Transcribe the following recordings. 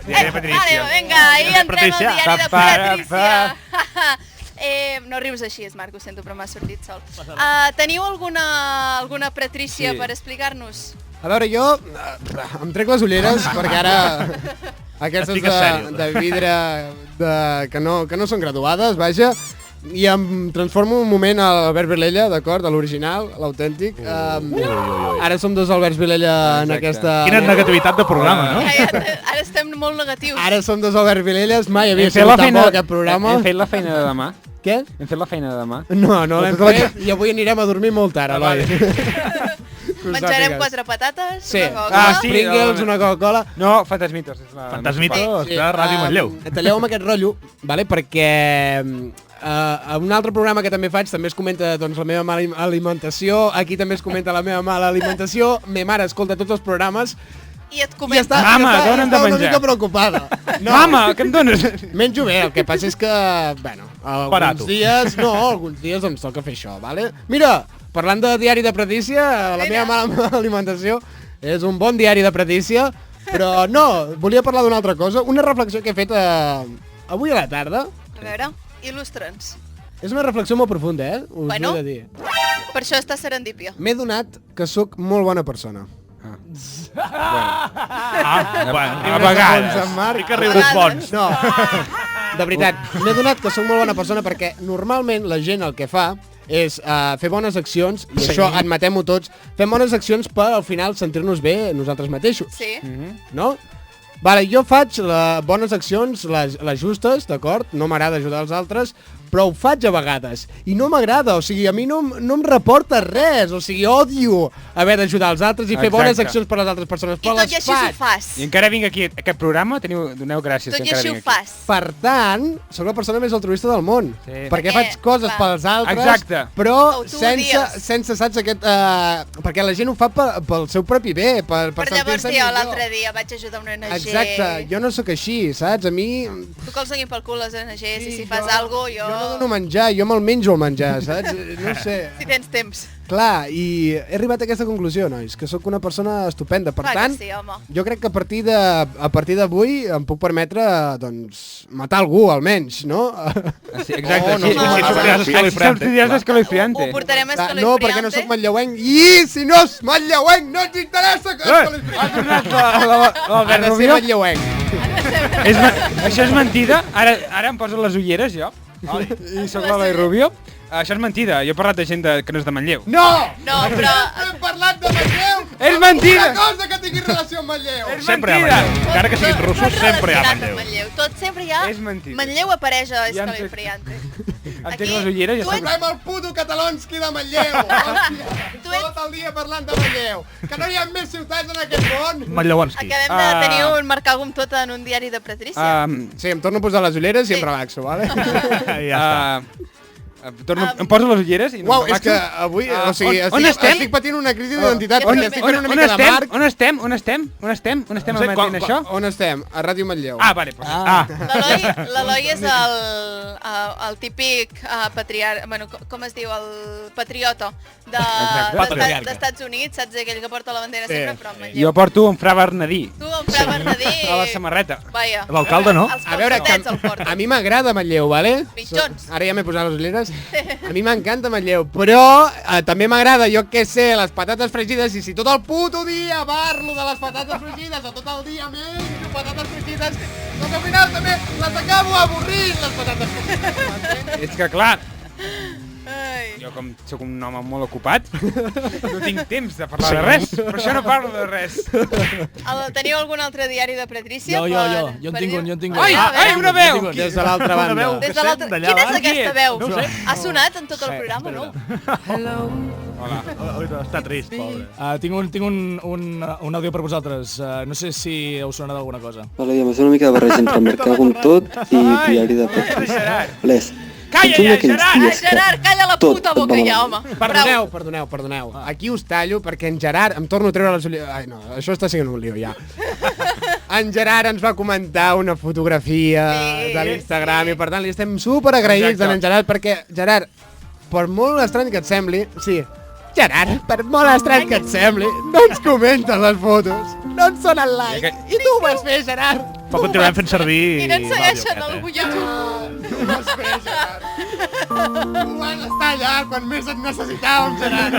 Diari de Patrícia. Vale, vinga, ahí entrem al diari de Patrícia. No rius així, Marc, ho sento, però m'ha sortit sol. Teniu alguna Patrícia per explicar-nos? A veure, jo em trec les ulleres perquè ara aquestes de vidre que no són graduades, vaja, i em transformo un moment a l'Albert Vilella, d'acord, a l'original, l'autèntic. Ara som dos Alberts Vilella en aquesta... Quina negativitat de programa, no? Ara estem molt negatius. Ara som dos Alberts Vilelles, mai havia sigut tan bo aquest programa. Hem fet la feina de demà. Què? Hem fet la feina de demà. No l'hem fet i avui anirem a dormir molt tard, Eloi. Menjarem 4 patates, sí. una Coca-Cola. Pringles, una Coca-Cola. No, Fantasmitos. Fantasmitos de Ràdio Manlleu. Talleu-me aquest rotllo, vale? Perquè a un altre programa que també faig també es comenta doncs, la meva mala alimentació, aquí també es comenta la meva mala alimentació, ma mare escolta tots els programes i et comenta. Mama, dóna'm de menjar. Una mica preocupada. No. Mama, què em dones? Menjo bé, el que passa és que, bueno, alguns dies doncs toca fer això, vale? Mira, parlant de diari de Patrícia, la meva mala alimentació és un bon diari de Patrícia, però no, volia parlar d'una altra cosa, una reflexió que he fet avui a la tarda. A veure, il·lustra'ns. És una reflexió molt profunda, Bueno, us he de dir. Per això està serendípia. M'he donat que sóc molt bona persona. A vegades. Marc. I que riures bons. No, de veritat, m'he donat que sóc molt bona persona perquè normalment la gent el que fa és fer bones accions, i això admetem-ho tots, fem bones accions per al final sentir-nos bé nosaltres mateixos. Sí. No? Vale, jo faig bones accions, les justes, d'acord? No m'agrada ajudar els altres, però ho faig a vegades. I no m'agrada, o sigui, a mi no em reporta res, o sigui, odio haver d'ajudar els altres i fer bones accions per a les altres persones, però les faig. I tot i així ho fas. I encara vinc aquí a aquest programa, doneu gràcies. Tot i així ho fas. Per tant, sóc la persona més altruista del món, perquè faig coses pels altres, però sense, saps, aquest... perquè la gent ho fa pel seu propi bé, per llavors dir, l'altre dia vaig ajudar una ONG. Exacte, jo no sóc així, saps? A mi... Tu que els donin pel cul les ONGs i si fas alguna cosa, jo no dono menjar, jo me'l menjo el menjar, saps? No sé. Si tens temps. Clar, i he arribat a aquesta conclusió, nois, que sóc una persona estupenda. Per tant, jo crec que a partir d'avui em puc permetre, doncs, matar algú, almenys, no? Exacte, Ho portarem a Escalifriante. No, perquè no sóc manlleuenc. I si no és manlleuenc, no ens interessa que Escalifriante. Ha de ser manlleuenc. Això és mentida? Ara em poso les ulleres, jo. I sóc l'Eloi Rubio. Això és mentida, jo he parlat de gent que no és de Manlleu. No! No, però... Hem parlat de Manlleu! És mentida! Una cosa que tingui relació amb Manlleu! Sempre hi ha Manlleu. Encara que siguin russos, sempre hi ha Manlleu. Tot sempre hi ha... Manlleu apareix a Escalifriante. Em tenc les ulleres i ja Parlem el puto Catalonski de Manlleu! Tot el dia parlant de Manlleu! Que no hi ha més ciutats en aquest món! Manlleuanski. Acabem de tenir un marcar com tot en un diari de Patrícia. Sí, em torno a posar les ulleres i em relaxo, vale? Ja està. Em poso les ulleres i Uau, és que avui, o sigui, estic patint una crisi d'identitat perquè estic fent una mica de Marc. On estem? On estem emetent això? On estem? A Ràdio Manlleu. Ah, vale. L'Eloi és el típic patriarca, bueno, com es diu, el patriota d'Estats Units, saps, aquell que porta la bandera sempre, però a Manlleu. Jo porto un fra Bernadí. Tu, un fra Bernadí. A la samarreta. L'alcalde no? A veure, a mi m'agrada Manlleu, vale? Pitjons. Ara ja m'he posat les ulleres. A mi m'encanta Manlleu, però també m'agrada, jo què sé, les patates fregides, i si tot el puto dia parlo de les patates fregides, o tot el dia menjo patates fregides, doncs al final també les acabo avorrint, les patates fregides. És que clar, jo com sóc un home molt ocupat, no tinc temps de parlar de res, per això no parlo de res. Teniu algun altre diari de Patrícia? Jo en tinc un. Ai, una veu! Des de l'altra banda. Quina és aquesta veu? Ha sonat en tot el programa, no? Hola. Està trist, pobre. Tinc un àudio per vosaltres. No sé si us sonarà d'alguna cosa. Vale, ja m'ha una mica de barreja entre Mercar com tot i diari de Patrícia. Les. Calla ja, Gerard! Gerard, calla la puta boca ja, home. Perdoneu. Aquí us tallo perquè en Gerard em torno a treure les ulleres. Ai, no, això està sent un lío ja. En Gerard ens va comentar una fotografia de l'Instagram i per tant li estem super agraïts a en Gerard perquè, Gerard, per molt estrany que et sembli, Gerard, per molt estrany que et sembli, no ens comenten les fotos, no ens donen like. I tu ho vas fer, Gerard. Però continuem fent servir... I no ens segueixen el butlletó. Tu ho vas fer, Gerard. Tu vas estar allà quan més et necessitàvem, Gerard.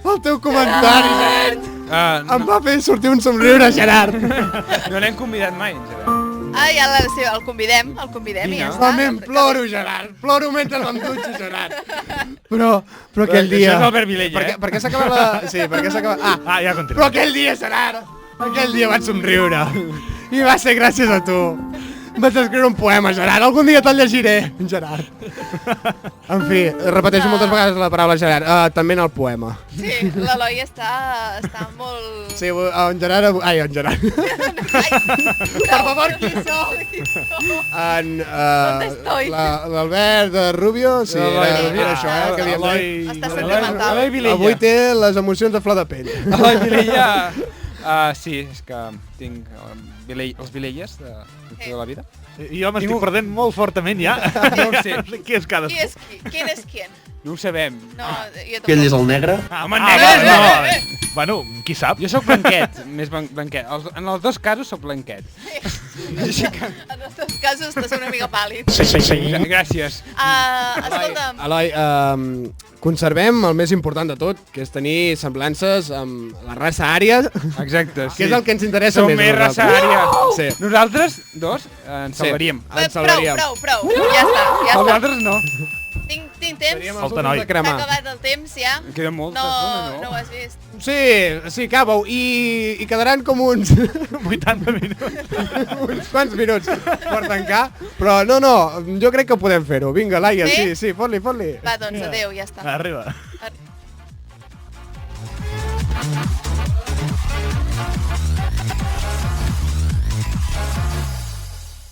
El teu comentari, Gerard, em va fer sortir un somriure, Gerard. No l'hem convidat mai, en Gerard. Ja el convidem i ja està. Home, ploro, Gerard. Ploro mentre em dutxo, Gerard. Però aquell dia... Això és Albert Vilella, Per què s'ha acabat la... Sí, per què s'ha acabat... Ja continua. Però aquell dia, Gerard, aquell dia vaig somriure. I va ser gràcies a tu. Vaig escriure un poema, Gerard. Algun dia te'l llegiré, Gerard. En fi, repeteixo moltes vegades la paraula Gerard. També en el poema. Sí, l'Eloi està molt... Sí, en Gerard... Ai, en Gerard. Per favor, qui soc? L'Albert de Rubio. Sí, era això, que havíem dit. Està sentimental. Avui té les emocions a flor de pell. Eloi Vilella... Sí, és que tinc els Vilelles de la vida. Jo m'estic perdent molt fortament ja. No ho sé. Qui és cadascú? Qui és qui? No ho sabem. No, jo Que ell és el negre? Home, negre! No. Bueno, qui sap? Jo sóc blanquet, més blanquet. En els dos casos sóc blanquet. En els dos casos estàs una mica pàl·lid. Sí. Gràcies. Escolta'm. Eloi, conservem el més important de tot, que és tenir semblances amb la raça ària. Exacte, sí. Que és el que ens interessa Som més. més raça ària. Sí. Nosaltres, dos, ens salvaríem. Ens salvaríem. Prou. Ja està. Els altres no. Tinc temps. Falta noi. S'ha acabat el temps ja. Queda molt. No ho has vist. Sí, acaba-ho. I quedaran com uns 80 minuts. uns quants minuts per tancar. Però no, jo crec que podem fer-ho. Vinga, Laia, sí, fot-li. Va, doncs, adéu, ja està. Arriba.